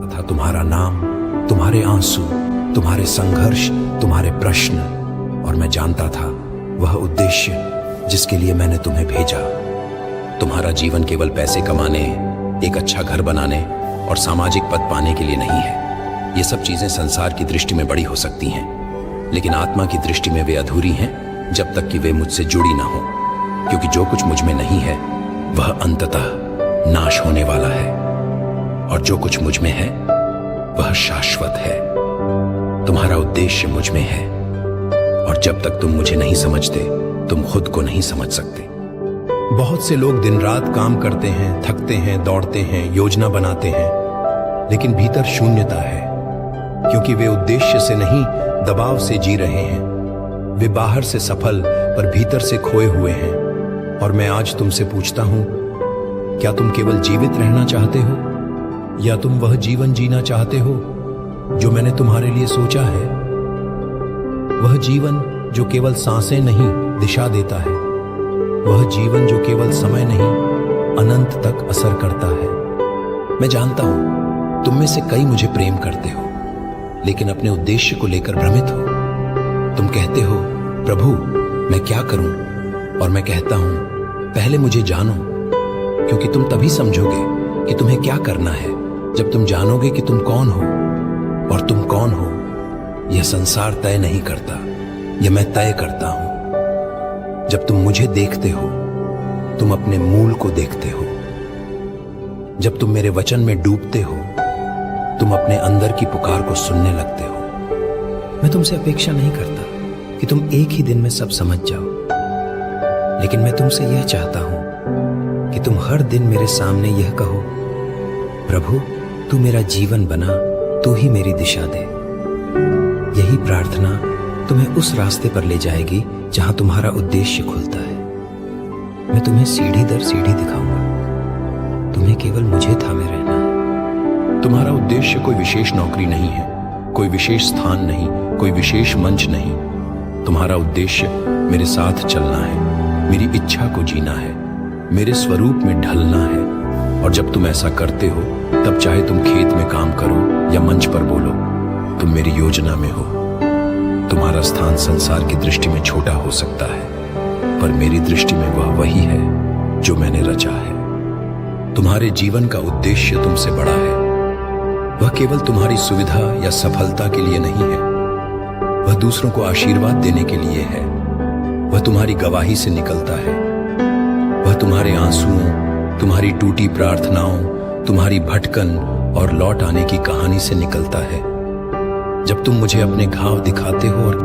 था तुम्हारा नाम, तुम्हारे आंसू, तुम्हारे संघर्ष, तुम्हारे प्रश्न, और मैं जानता था वह उद्देश्य जिसके लिए मैंने तुम्हें भेजा। तुम्हारा जीवन केवल पैसे कमाने, एक अच्छा घर बनाने और सामाजिक पद पाने के लिए नहीं है। ये सब चीजें संसार की दृष्टि में बड़ी हो सकती हैं, लेकिन आत्मा की दृष्टि में वे अधूरी हैं जब तक कि वे मुझसे जुड़ी ना हो, क्योंकि जो कुछ मुझ में नहीं है वह अंततः नाश होने वाला है, और जो कुछ मुझ में है वह शाश्वत है। तुम्हारा उद्देश्य मुझ में है, और जब तक तुम मुझे नहीं समझते तुम खुद को नहीं समझ सकते। बहुत से लोग दिन रात काम करते हैं, थकते हैं, दौड़ते हैं, योजना बनाते हैं, लेकिन भीतर शून्यता है, क्योंकि वे उद्देश्य से नहीं दबाव से जी रहे हैं। वे बाहर से सफल पर भीतर से खोए हुए हैं। और मैं आज तुमसे पूछता हूं, क्या तुम केवल जीवित रहना चाहते हो, या तुम वह जीवन जीना चाहते हो जो मैंने तुम्हारे लिए सोचा है? वह जीवन जो केवल सांसें नहीं दिशा देता है, वह जीवन जो केवल समय नहीं अनंत तक असर करता है। मैं जानता हूं तुम में से कई मुझे प्रेम करते हो, लेकिन अपने उद्देश्य को लेकर भ्रमित हो। तुम कहते हो, प्रभु मैं क्या करूं? और मैं कहता हूं, पहले मुझे जानो, क्योंकि तुम तभी समझोगे कि तुम्हें क्या करना है जब तुम जानोगे कि तुम कौन हो। और तुम कौन हो यह संसार तय नहीं करता, यह मैं तय करता हूं। जब तुम मुझे देखते हो तुम अपने मूल को देखते हो। जब तुम मेरे वचन में डूबते हो तुम अपने अंदर की पुकार को सुनने लगते हो। मैं तुमसे अपेक्षा नहीं करता कि तुम एक ही दिन में सब समझ जाओ, लेकिन मैं तुमसे यह चाहता हूं कि तुम हर दिन मेरे सामने यह कहो, प्रभु तू मेरा जीवन बना, तू ही मेरी दिशा दे। यही प्रार्थना तुम्हें उस रास्ते पर ले जाएगी जहां तुम्हारा उद्देश्य खुलता है। मैं तुम्हें सीढ़ी दर सीढ़ी दिखाऊंगा, तुम्हें केवल मुझे थामे रहना है। तुम्हारा उद्देश्य कोई विशेष नौकरी नहीं है, कोई विशेष स्थान नहीं, कोई विशेष मंच नहीं। तुम्हारा उद्देश्य मेरे साथ चलना है, मेरी इच्छा को जीना है, मेरे स्वरूप में ढलना है। और जब तुम ऐसा करते हो तब चाहे तुम खेत में काम करो या मंच पर बोलो, तुम मेरी योजना में हो। तुम्हारा स्थान संसार की दृष्टि में छोटा हो सकता है, पर मेरी दृष्टि में वह वही है जो मैंने रचा है। तुम्हारे जीवन का उद्देश्य तुमसे बड़ा है। वह केवल तुम्हारी सुविधा या सफलता के लिए नहीं है, वह दूसरों को आशीर्वाद देने के लिए है। वह तुम्हारी गवाही से निकलता है, वह तुम्हारे आंसुओं, तुम्हारी टूटी प्रार्थनाओं, तुम्हारी भटकन और लौट आने की कहानी से निकलता है। जब तुम मुझे अपने घाव दिखाते हो और